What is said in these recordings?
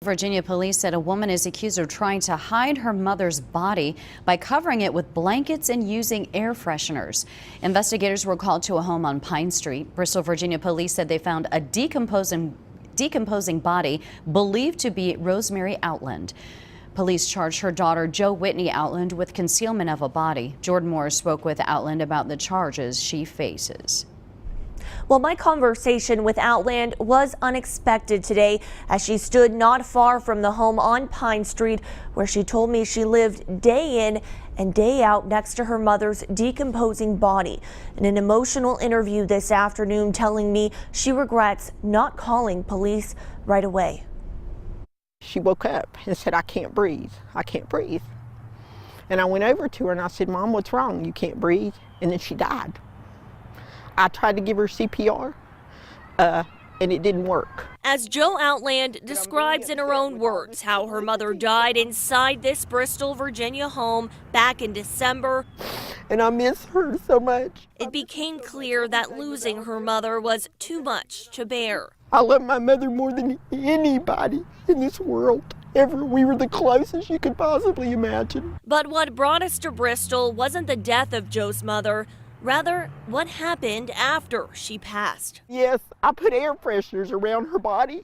Virginia police said a woman is accused of trying to hide her mother's body by covering it with blankets and using air fresheners. Investigators were called to a home on Pine Street. Bristol, Virginia police said they found a decomposing body believed to be Rosemary Outland. Police charged her daughter, Jo Whitney Outland, with concealment of a body. Jordan Moore spoke with Outland about the charges she faces. Well, my conversation with Outland was unexpected today as she stood not far from the home on Pine Street where she told me she lived day in and day out next to her mother's decomposing body. In an emotional interview this afternoon, telling me she regrets not calling police right away. She woke up and said, "I can't breathe. I can't breathe." And I went over to her and I said, "Mom, what's wrong? You can't breathe." And then she died. I tried to give her CPR, and it didn't work. As Jo Outland describes in her own words how her mother died inside this Bristol, Virginia home back in December. And I miss her so much. It became clear that losing her mother was too much to bear. I love my mother more than anybody in this world ever. We were the closest you could possibly imagine. But what brought us to Bristol wasn't the death of Jo's mother, rather what happened after she passed. Yes, I put air fresheners around her body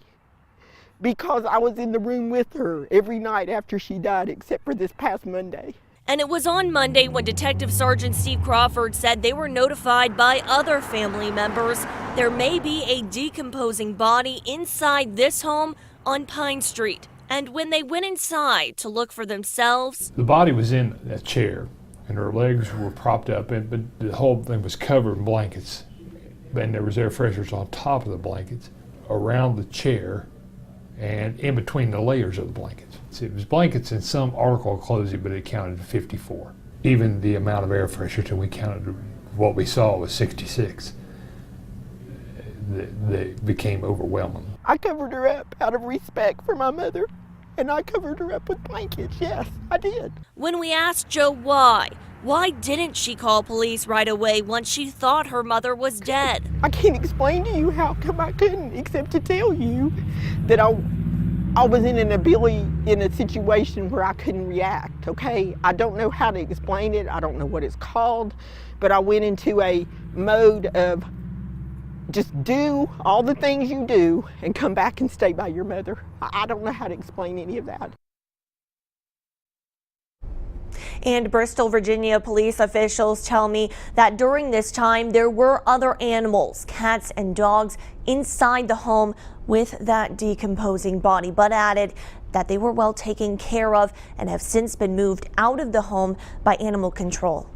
because I was in the room with her every night after she died, except for this past Monday. And it was on Monday when Detective Sergeant Steve Crawford said they were notified by other family members there may be a decomposing body inside this home on Pine Street. And when they went inside to look for themselves, the body was in a chair and her legs were propped up, but the whole thing was covered in blankets. And there was air fresheners on top of the blankets, around the chair, and in between the layers of the blankets. So it was blankets in some article of clothing, but it counted to 54. Even the amount of air fresheners, and we counted what we saw was 66. They became overwhelming. I covered her up out of respect for my mother, and I covered her up with blankets. Yes, I did. When we asked Jo why didn't she call police right away once she thought her mother was dead? I can't explain to you how come I couldn't, except to tell you that I was in a situation where I couldn't react, okay? I don't know how to explain it. I don't know what it's called, but I went into a mode of just do all the things you do and come back and stay by your mother. I don't know how to explain any of that. And Bristol, Virginia police officials tell me that during this time there were other animals, cats and dogs, inside the home with that decomposing body, but added that they were well taken care of and have since been moved out of the home by animal control.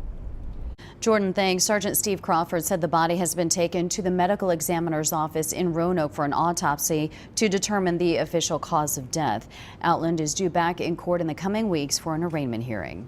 Jordan, thanks. Sergeant Steve Crawford said the body has been taken to the medical examiner's office in Roanoke for an autopsy to determine the official cause of death. Outland is due back in court in the coming weeks for an arraignment hearing.